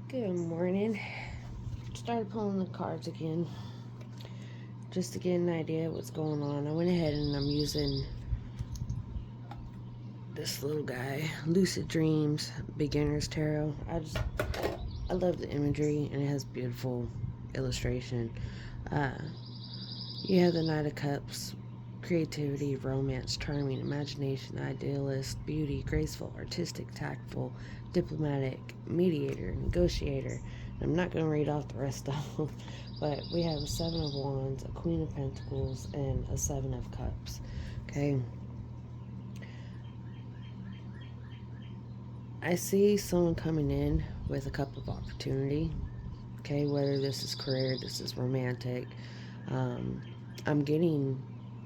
Good morning. Started pulling the cards again just to get an idea of what's going on. I went ahead and I'm using this little guy, Lucid Dreams Beginner's Tarot. I love the imagery and it has beautiful illustration. Uh, you have the Knight of Cups, creativity, romance, charming, imagination, idealist, beauty, graceful, artistic, tactful, diplomatic, mediator, negotiator. I'm not going to read off the rest of them, but we have a Seven of Wands, a Queen of Pentacles, and a Seven of Cups. Okay. I see someone coming in with a cup of opportunity. Okay, whether this is career, this is romantic. Um, I'm getting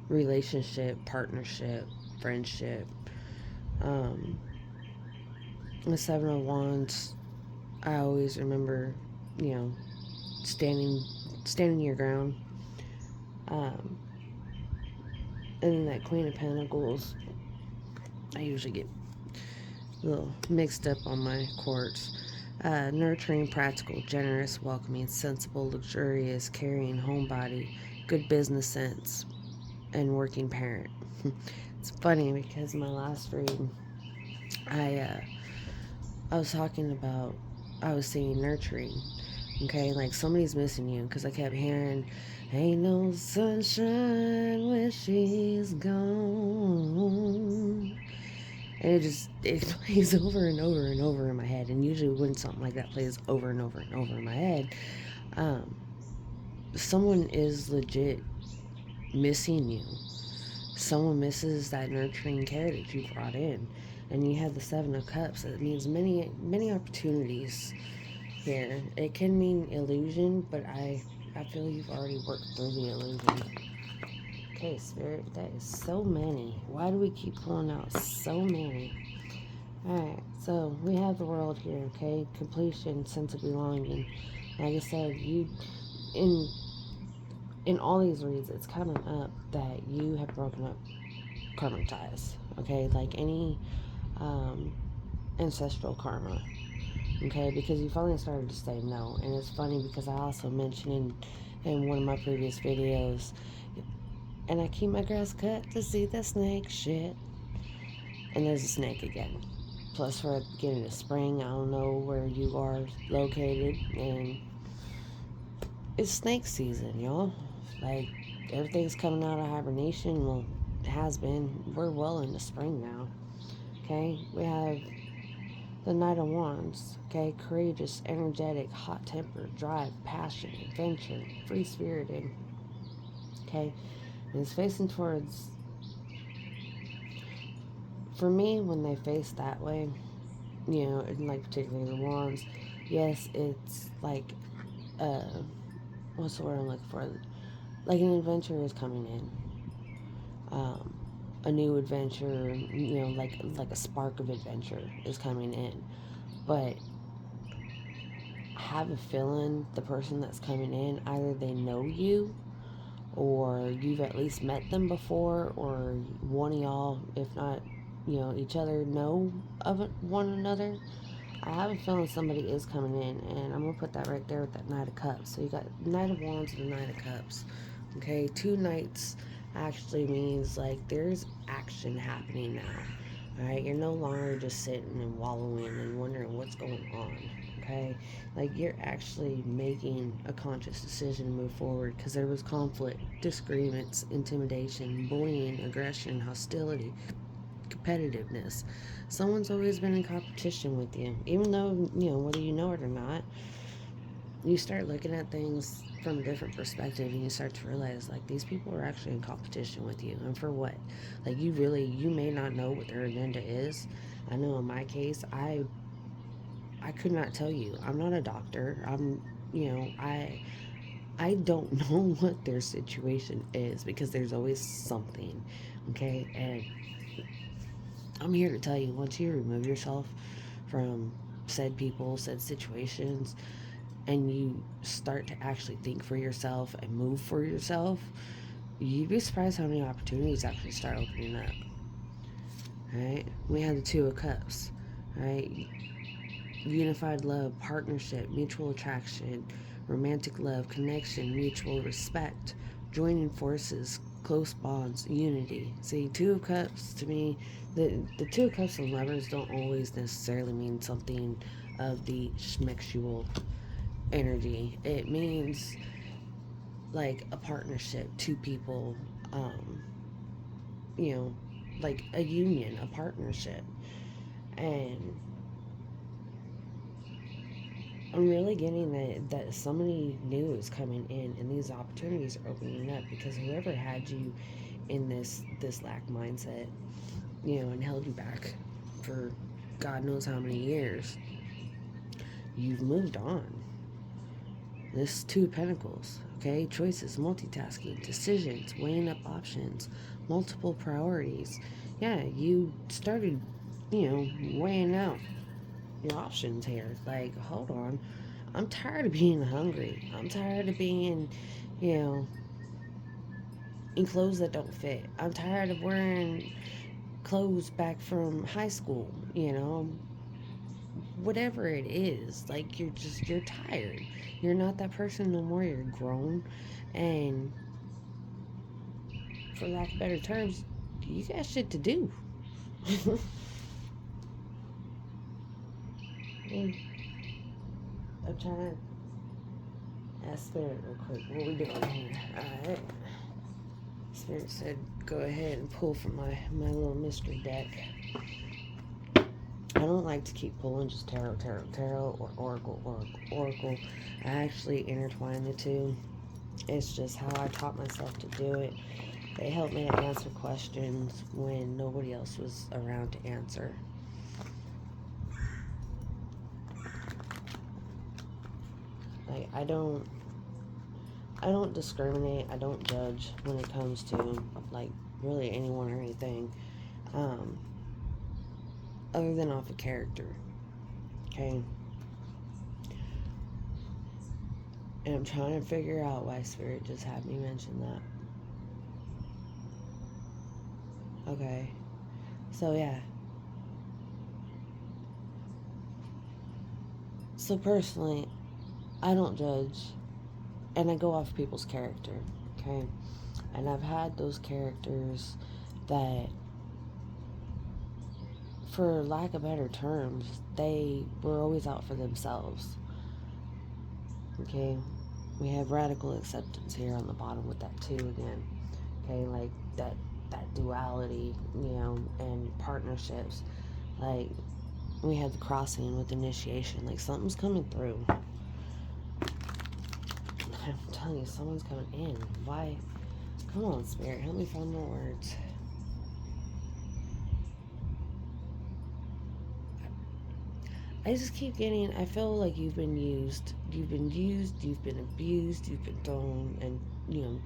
relationship, partnership, friendship. Um, the Seven of Wands, I always remember, you know, standing your ground. Um, and then that Queen of Pentacles, I usually get a little mixed up on my quartz. Nurturing, practical, generous, welcoming, sensible, luxurious, caring, homebody, good business sense, and working parent. It's funny because my last read, I I was talking about, I was saying nurturing. Okay, like somebody's missing you because I kept hearing, "Ain't no sunshine when she's gone." And it plays over and over and over in my head. And usually when something like that plays over and over and over in my head, um, someone is legit missing you. Someone misses that nurturing care that you brought in. And you have the Seven of Cups. It means many opportunities here. It can mean illusion, but I feel you've already worked through the illusion. Okay, Spirit, that is so many. Why do we keep pulling out so many? Alright, so we have the world here, okay? Completion, sense of belonging. Like I said, you in all these reads, it's coming up that you have broken up karmic ties, okay? Like any um, ancestral karma, okay? Because you finally started to say no. And it's funny because I also mentioned in one of my previous videos, and I keep my grass cut to see the snake shit. And there's a snake again. Plus, we're at the beginning of spring. I don't know where you are located, and it's snake season, y'all. Like, everything's coming out of hibernation. Well, it has been. We're well into spring now. Okay? We have the Knight of Wands. Okay? Courageous, energetic, hot tempered, drive, passion, adventure, free spirited. Okay? And it's facing towards. For me, when they face that way, you know, and like particularly the wands, yes, it's like, uh, what's the word I'm looking for? Like an adventure is coming in, um, a new adventure, you know, like a spark of adventure is coming in, but I have a feeling the person that's coming in, either they know you or you've at least met them before, or one of y'all, if not, you know, each other, know of one another. I have a feeling somebody is coming in, and I'm gonna put that right there with that Knight of Cups. So you got Knight of Wands and the Knight of Cups. Okay, two knights actually means like there's action happening now. All right, you're no longer just sitting and wallowing and wondering what's going on. Okay, like you're actually making a conscious decision to move forward because there was conflict, disagreements, intimidation, bullying, aggression, hostility, competitiveness. Someone's always been in competition with you, even though, you know, whether you know it or not. You start looking at things from a different perspective and you start to realize like these people are actually in competition with you, and for what? Like you may not know what their agenda is. I know in my case, I could not tell you. I'm not a doctor. You know, I don't know what their situation is because there's always something. Okay, and I'm here to tell you, once you remove yourself from said people, said situations, and you start to actually think for yourself and move for yourself, you'd be surprised how many opportunities actually start opening up. Right? We have the Two of Cups. Right? unified love, partnership, mutual attraction, romantic love, connection, mutual respect, joining forces, close bonds, unity. See, Two of Cups to me, the Two of Cups and lovers don't always necessarily mean something of the schmexual energy. It means like a partnership, two people, um, you know, like a union, a partnership. And I'm really getting that so many new is coming in and these opportunities are opening up because whoever had you in this lack mindset, and held you back for God knows how many years, you've moved on. This Two of Pentacles, okay? Choices, multitasking, decisions, weighing up options, multiple priorities. Yeah, you started, weighing out your options here. Like, hold on. I'm tired of being hungry. I'm tired of being, you know, in clothes that don't fit. I'm tired of wearing clothes back from high school, whatever it is. Like, you're tired. You're not that person no more. You're grown. And for lack of better terms, you got shit to do. I'm trying to ask Spirit real quick. What we doing here? Alright. Spirit said, go ahead and pull from my little mystery deck. I don't like to keep pulling just tarot, or oracle. I actually intertwine the two. It's just how I taught myself to do it. They helped me to answer questions when nobody else was around to answer. Like, I don't discriminate. I don't judge when it comes to, like, really anyone or anything, um, other than off a character. Okay. And I'm trying to figure out why Spirit just had me mention that. Okay. So, yeah. So, personally, I don't judge. And I go off people's character. Okay. And I've had those characters that, for lack of better terms, they were always out for themselves. Okay. We have radical acceptance here on the bottom with that too again. Okay, like that duality, and partnerships. Like, we had the crossing with initiation. Like, something's coming through. I'm telling you, someone's coming in. Why? Come on, Spirit, help me find more words. I just keep getting, I feel like you've been used. You've been used, you've been abused, you've been thrown and,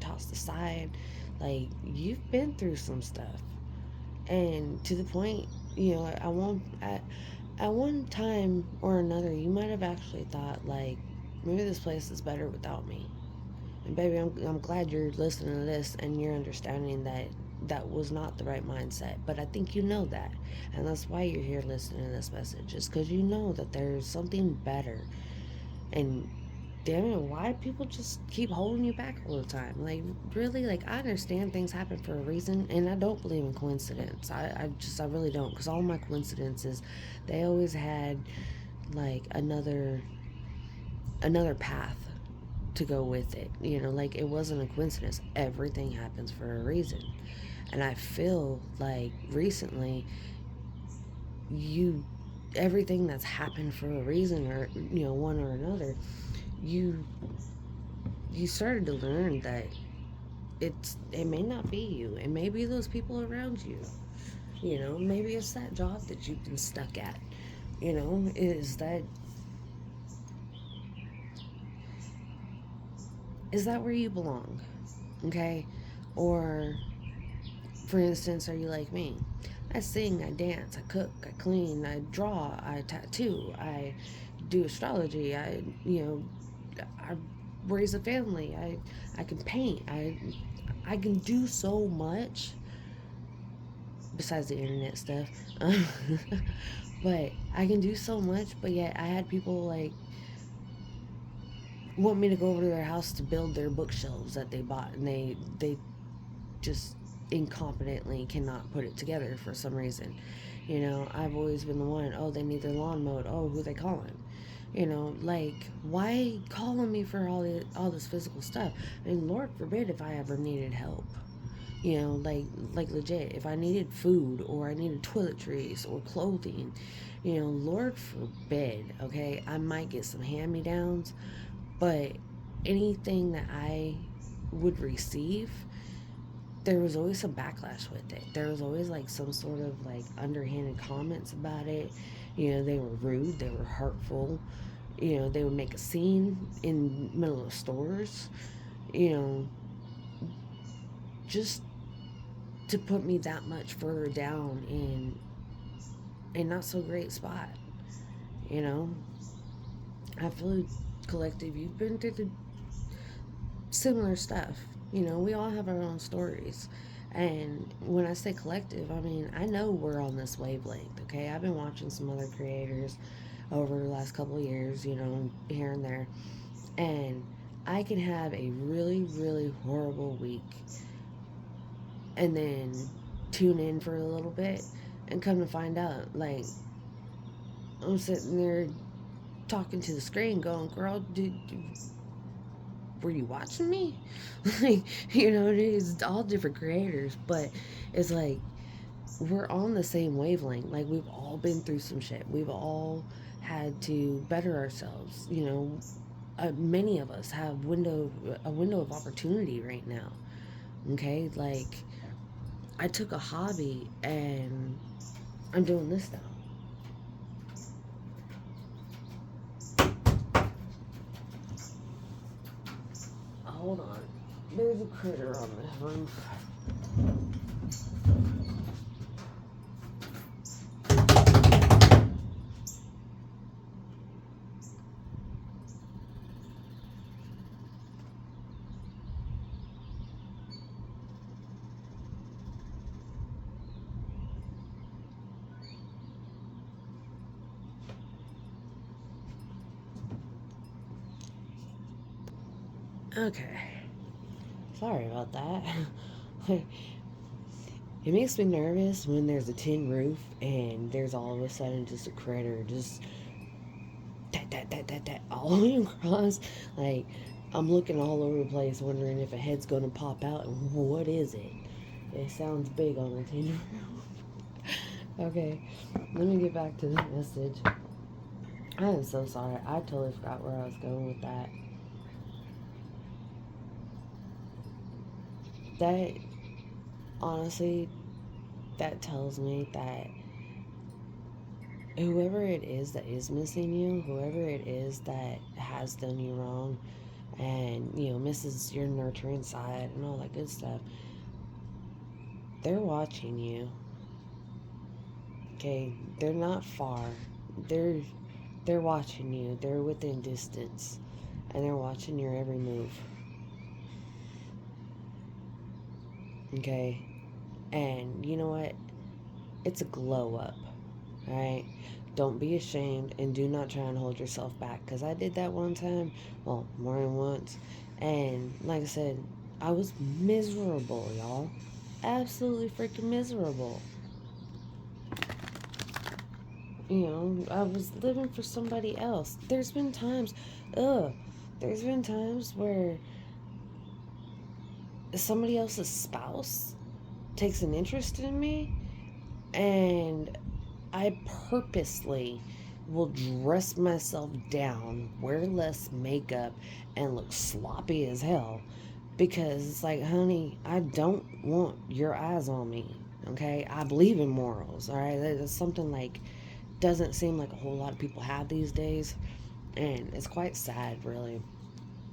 tossed aside. Like, you've been through some stuff. And to the point, at one time or another, you might have actually thought, like, maybe this place is better without me. And baby, I'm glad you're listening to this and you're understanding that that was not the right mindset. But I think you know that. And that's why you're here listening to this message, is because you know that there's something better. And damn it, why do people just keep holding you back all the time? Like, really? Like, I understand things happen for a reason, and I don't believe in coincidence. I really don't, because all my coincidences, they always had, like, another path to go with it. Like, it wasn't a coincidence. Everything happens for a reason. And I feel like recently, everything that's happened for a reason, or, one or another, you started to learn that it may not be you. It may be those people around you. Maybe it's that job that you've been stuck at. Is that where you belong? Okay? Or, for instance, are you like me? I sing, I dance, I cook, I clean, I draw, I tattoo, I do astrology, I raise a family, I can paint, I can do so much besides the internet stuff. But I can do so much, but yet I had people like want me to go over to their house to build their bookshelves that they bought, and they just incompetently cannot put it together for some reason. I've always been the one, oh, they need their lawn mowed. Oh, who they calling? Like, why calling me for all this physical stuff? I mean, Lord forbid if I ever needed help. Like legit, if I needed food or I needed toiletries or clothing, Lord forbid, okay, I might get some hand-me-downs, but anything that I would receive, there was always some backlash with it. There was always like some sort of like underhanded comments about it. They were rude, they were hurtful. They would make a scene in middle of stores. You know, just to put me that much further down in a not so great spot. You know, I feel collective. You've been through the similar stuff. We all have our own stories. And when I say collective, I mean, I know we're on this wavelength, okay? I've been watching some other creators over the last couple of years, here and there. And I can have a really, really horrible week and then tune in for a little bit and come to find out, like, I'm sitting there talking to the screen going, girl, were you watching me? Like, it's all different creators, but it's like we're on the same wavelength. Like, we've all been through some shit. We've all had to better ourselves. Many of us have a window of opportunity right now. Okay, like I took a hobby and I'm doing this now. Hold on. There's a critter on this roof. Okay. Sorry about that. It makes me nervous when there's a tin roof and there's all of a sudden just a critter just that all the way across. Like, I'm looking all over the place wondering if a head's gonna pop out and what is it? It sounds big on the tin roof. Okay, let me get back to the message. I am so sorry. I totally forgot where I was going with that. That, honestly, that tells me that whoever it is that is missing you, whoever it is that has done you wrong and, misses your nurturing side and all that good stuff, they're watching you. Okay? They're not far. They're they're watching you. They're within distance and they're watching your every move. Okay? And you know what? It's a glow up. Alright? Don't be ashamed and do not try and hold yourself back. Because I did that one time. Well, more than once. And like I said, I was miserable, y'all. Absolutely freaking miserable. I was living for somebody else. There's been times where somebody else's spouse takes an interest in me and I purposely will dress myself down, wear less makeup, and look sloppy as hell because it's like, honey, I don't want your eyes on me. Okay, I believe in morals. All right, that's something like doesn't seem like a whole lot of people have these days, and it's quite sad, really.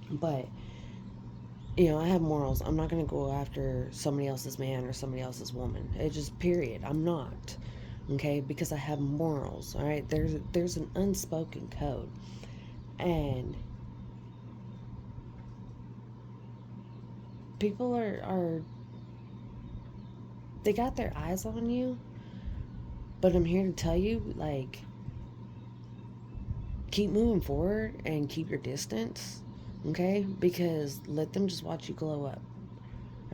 But I have morals. I'm not gonna go after somebody else's man or somebody else's woman. It just period. I'm not. Okay, because I have morals. All right, there's an unspoken code, and people are they got their eyes on you But I'm here to tell you, like, keep moving forward and keep your distance, okay? Because let them just watch you glow up,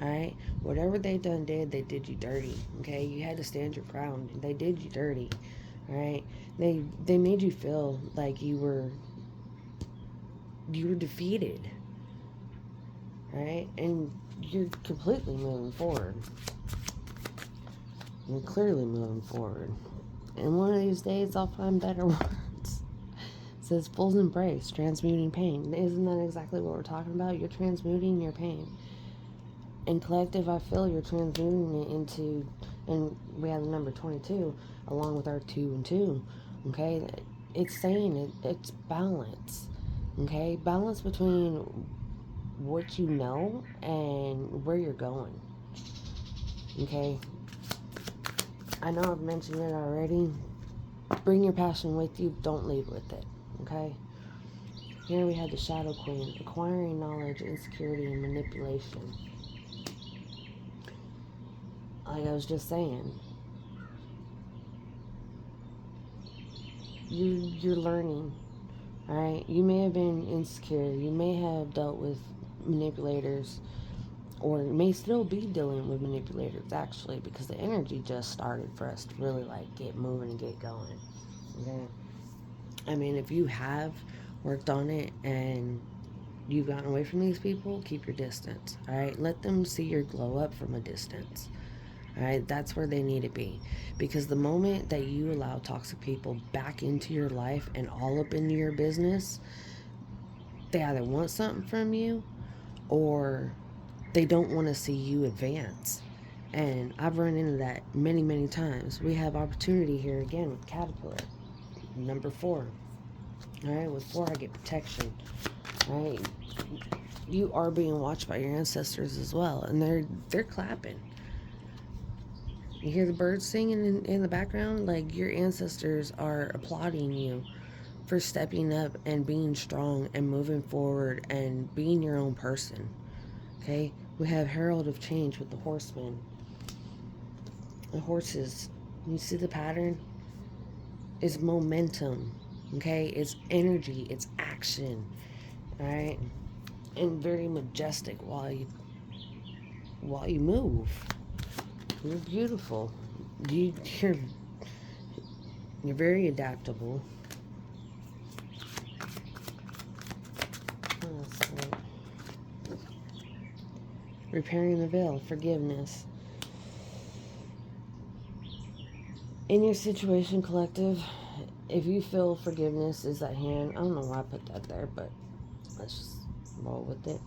all right? Whatever they did, they did you dirty, okay? You had to stand your ground. They did you dirty, all right? They made you feel like you were defeated, right? And you're completely moving forward. You're clearly moving forward. And one of these days, I'll find better words. It says full embrace, transmuting pain. Isn't that exactly what we're talking about? You're transmuting your pain. And collective, I feel you're transmuting it into, and we have the number 22 along with our 2 and 2. Okay? It's saying it's balance. Okay? Balance between what you know and where you're going. Okay? I know I've mentioned it already. Bring your passion with you. Don't lead with it. Okay? Here we had the Shadow Queen, acquiring knowledge, insecurity, and manipulation. Like I was just saying, you're learning. Alright? You may have been insecure. You may have dealt with manipulators, or may still be dealing with manipulators, actually, because the energy just started for us to really, like, get moving and get going. Okay? I mean, if you have worked on it and you've gotten away from these people, keep your distance. All right? Let them see your glow up from a distance. All right? That's where they need to be. Because the moment that you allow toxic people back into your life and all up into your business, they either want something from you or they don't want to see you advance. And I've run into that many, many times. We have opportunity here again with Caterpillar. Number 4. All right, with 4, I get protection. All right, you are being watched by your ancestors as well, and they're clapping. You hear the birds singing in the background, like your ancestors are applauding you for stepping up and being strong and moving forward and being your own person. Okay, we have Herald of Change with the Horseman. The horses, you see the pattern? It's momentum. Okay, it's energy, it's action. All right, and very majestic while you move. You're beautiful. You're very adaptable. Repairing the veil, forgiveness. In your situation, collective, if you feel forgiveness is at hand, I don't know why I put that there, but let's just roll with it.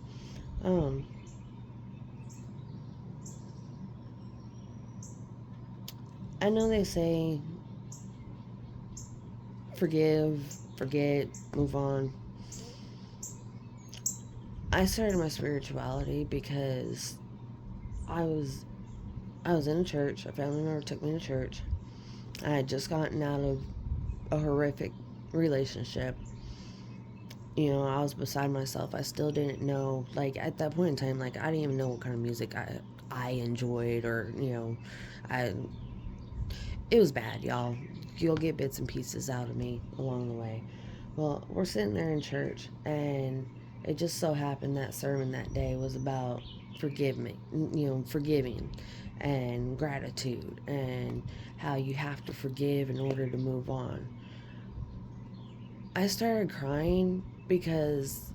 I know they say forgive, forget, move on. I started my spirituality because I was in a church. A family member took me to church. I had just gotten out of a horrific relationship. You know, I was beside myself. I still didn't know, like, at that point in time, like, I didn't even know what kind of music I enjoyed, or, you know, it was bad, y'all. You'll get bits and pieces out of me along the way. Well, we're sitting there in church, and it just so happened that sermon that day was about forgiving and gratitude and how you have to forgive in order to move on. I started crying because,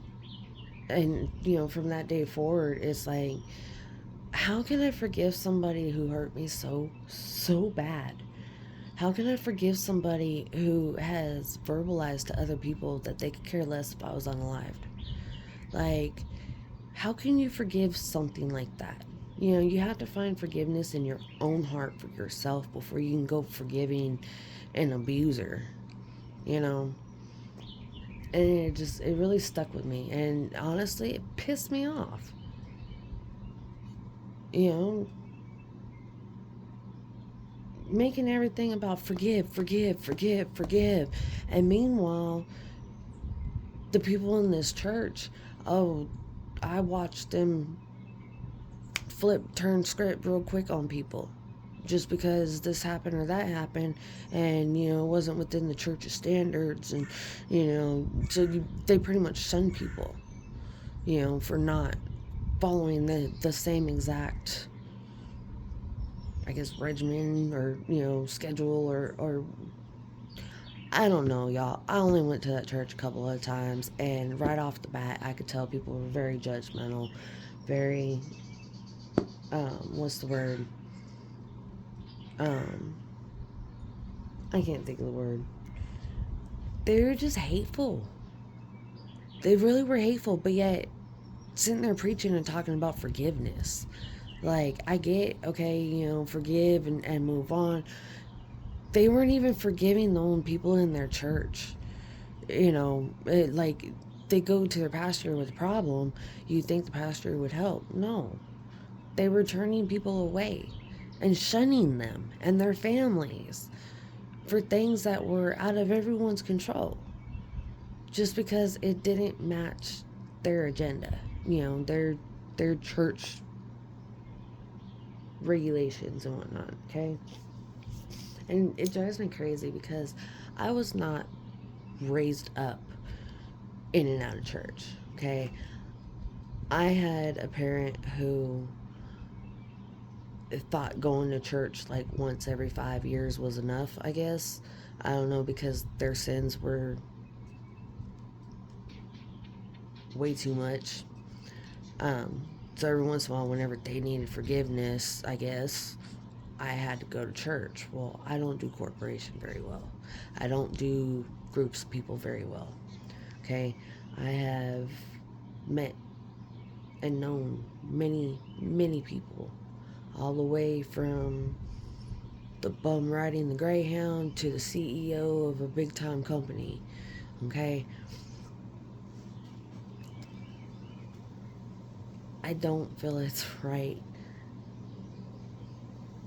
and from that day forward, it's like, how can I forgive somebody who hurt me so bad? How can I forgive somebody who has verbalized to other people that they could care less if I was unalived? Like, how can you forgive something like that? You have to find forgiveness in your own heart for yourself before you can go forgiving an abuser, And it really stuck with me. And honestly, it pissed me off. Making everything about forgive. And meanwhile, the people in this church, I watched them turn script real quick on people. just because this happened or that happened, and it wasn't within the church's standards, and so they pretty much shun people, for not following the same exact, I guess, regimen, or schedule, or I don't know, y'all. I only went to that church a couple of times, and right off the bat, I could tell people were very judgmental, very, what's the word? Um, I can't think of the word. They were just hateful. They really were hateful, but yet sitting there preaching and talking about forgiveness. Like, I get, okay, forgive and move on. They weren't even forgiving the own people in their church. Like, they go to their pastor with a problem. You think the pastor would help. No. They were turning people away and shunning them and their families for things that were out of everyone's control, just because it didn't match their agenda, their church regulations and whatnot. Okay, and it drives me crazy because I was not raised up in and out of church. Okay, I had a parent who thought going to church like once every 5 years was enough, I guess. I don't know, because their sins were way too much. So every once in a while, whenever they needed forgiveness, I guess, I had to go to church. Well, I don't do corporation very well. I don't do groups of people very well. Okay? I have met and known many, many people, all the way from the bum riding the Greyhound to the CEO of a big time company. Okay? I don't feel it's right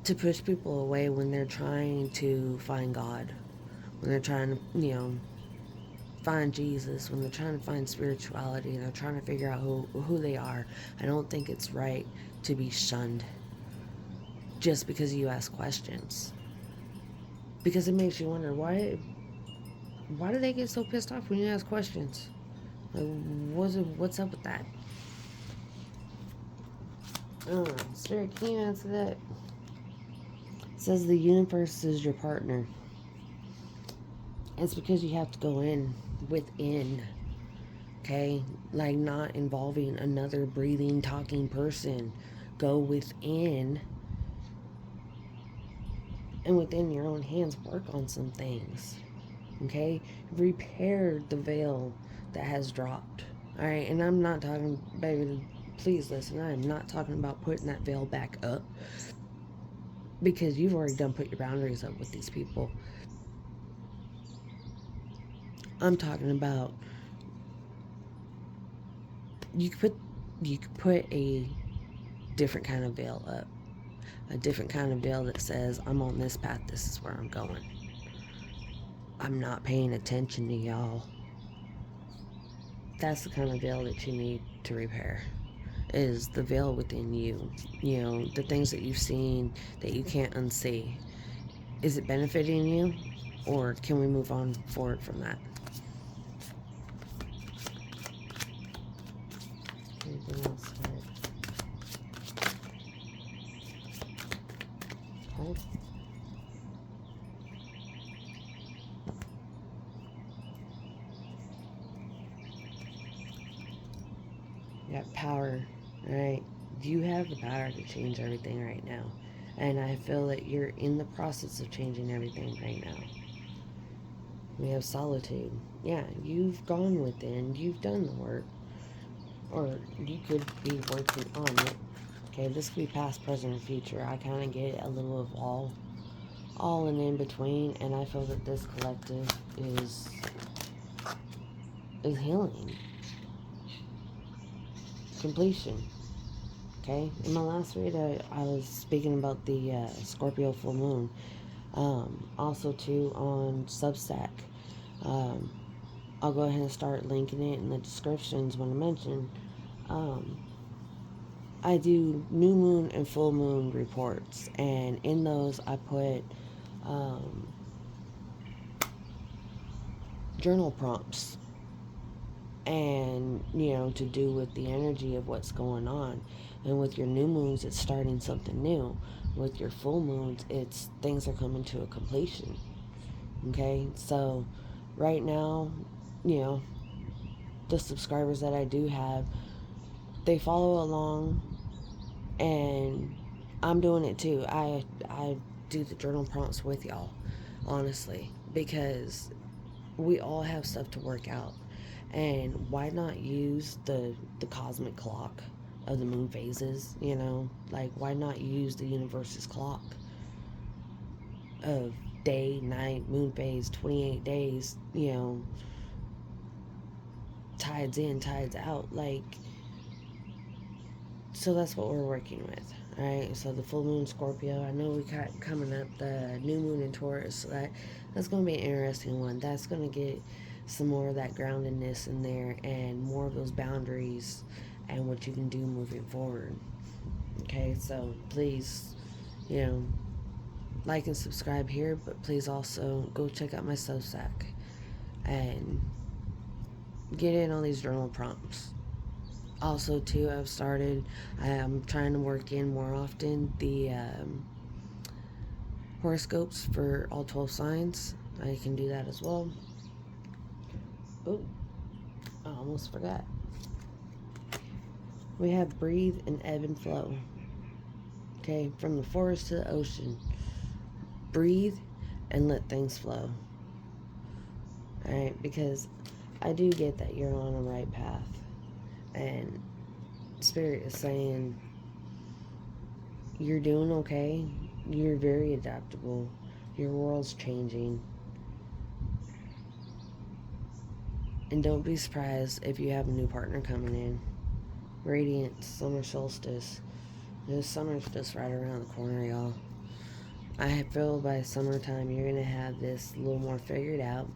to push people away when they're trying to find God, when they're trying to, find Jesus, when they're trying to find spirituality, and they're trying to figure out who they are. I don't think it's right to be shunned just because you ask questions. Because it makes you wonder, why do they get so pissed off when you ask questions? Like, what's up with that? Spirit, can you answer that? It says the universe is your partner. It's because you have to go within, okay? Like, not involving another breathing, talking person. Go within, and within your own hands, work on some things, okay? Repair the veil that has dropped, all right? And I'm not talking, baby, please listen, I am not talking about putting that veil back up, because you've already done put your boundaries up with these people. I'm talking about you could put a different kind of veil up, a different kind of veil that says, I'm on this path, this is where I'm going. I'm not paying attention to y'all. That's the kind of veil that you need to repair, is the veil within you. The things that you've seen that you can't unsee. Is it benefiting you, or can we move on forward from that? Anything else? Okay. You got power, right? You have the power to change everything right now. And I feel that you're in the process of changing everything right now. We have solitude. Yeah, you've gone within, you've done the work. Or you could be working on it. Okay, this could be past, present, and future. I kind of get a little of all and in between, and I feel that this collective is healing. Completion. Okay, in my last read, I was speaking about the Scorpio full moon. Also, too, on Substack. I'll go ahead and start linking it in the descriptions when I mention. I do new moon and full moon reports, and in those I put um, journal prompts, and to do with the energy of what's going on. And with your new moons, it's starting something new. With your full moons, it's things are coming to a completion. Okay, so right now, you know, the subscribers that I do have, they follow along, and I'm doing it too. I do the journal prompts with y'all, honestly, because we all have stuff to work out. And why not use the cosmic clock of the moon phases, Like, why not use the universe's clock of day, night, moon phase, 28 days, tides in, tides out. Like, so that's what we're working with. All right, so the full moon Scorpio, I know we got coming up the new moon in Taurus, so that's going to be an interesting one. That's going to get some more of that groundedness in there, and more of those boundaries and what you can do moving forward. Okay, so please, you know, like and subscribe here, but please also go check out my Substack and get in on these journal prompts. Also, too, I am trying to work in more often the horoscopes for all 12 signs. I can do that as well. Oh, I almost forgot. We have breathe and ebb and flow. Okay, from the forest to the ocean. Breathe and let things flow. Alright, because I do get that you're on the right path. And Spirit is saying you're doing okay. You're very adaptable. Your world's changing. And don't be surprised if you have a new partner coming in. Radiant summer solstice. This summer's just right around the corner, y'all. I feel by summertime you're going to have this a little more figured out.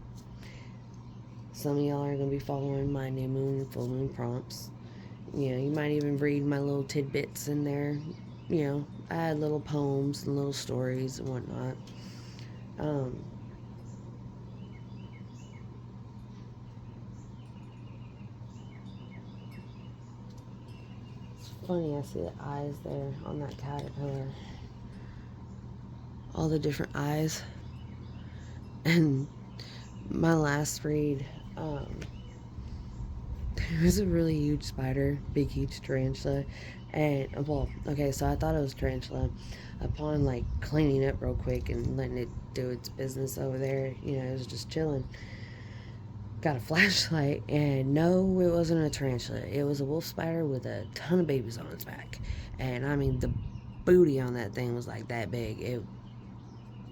Some of y'all are going to be following my new moon and full moon prompts. You might even read my little tidbits in there. I had little poems and little stories and whatnot. It's funny, I see the eyes there on that caterpillar. All the different eyes. And my last read, there was a really huge spider, big, huge tarantula. And, well, okay, so I thought it was tarantula. Upon, like, cleaning it real quick and letting it do its business over there, it was just chilling. Got a flashlight, and no, it wasn't a tarantula. It was a wolf spider with a ton of babies on its back. And, I mean, the booty on that thing was, like, that big.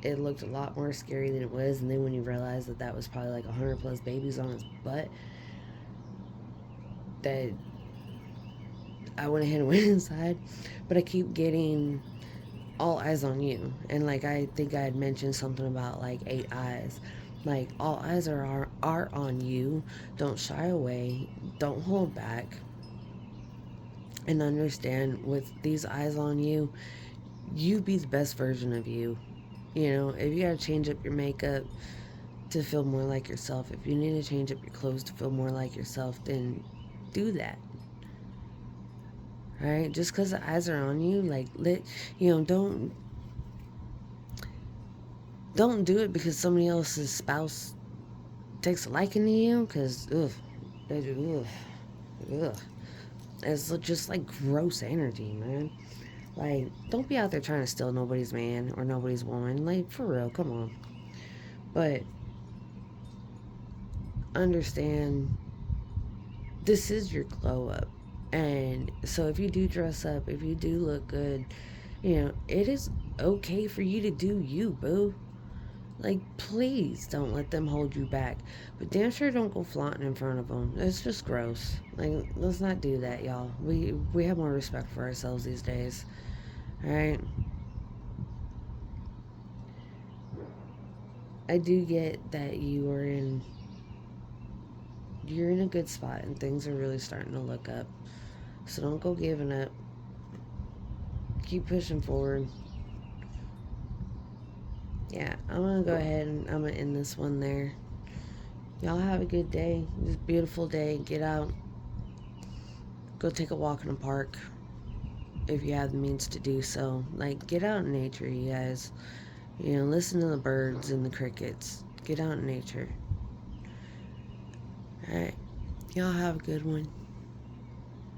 It looked a lot more scary than it was. And then when you realize that was probably, like, 100 plus babies on its butt, that I went ahead and went inside. But I keep getting all eyes on you. And, like, I think I had mentioned something about, like, 8 eyes. Like, all eyes are on you. Don't shy away. Don't hold back. And understand, with these eyes on you, you be the best version of you. If you gotta change up your makeup to feel more like yourself, if you need to change up your clothes to feel more like yourself, then do that. Right? Just because the eyes are on you, like, don't do it because somebody else's spouse takes a liking to you, because it's just like gross energy, man. Like, don't be out there trying to steal nobody's man or nobody's woman. Like, for real, come on. But understand, this is your glow up. And so if you do dress up, if you do look good, it is okay for you to do you, boo. Like, please don't let them hold you back. But damn sure don't go flaunting in front of them. It's just gross. Like, let's not do that, y'all. We have more respect for ourselves these days. Alright? I do get that you're in a good spot and things are really starting to look up. So don't go giving up. keep pushing forward. Yeah, I'm gonna go ahead and I'm gonna end this one there. Y'all have a good day. It's a beautiful day. Get out. Go take a walk in the park if you have the means to do so. Like, get out in nature, you guys. You know, listen to the birds and the crickets. Get out in nature. Alright. Y'all have a good one.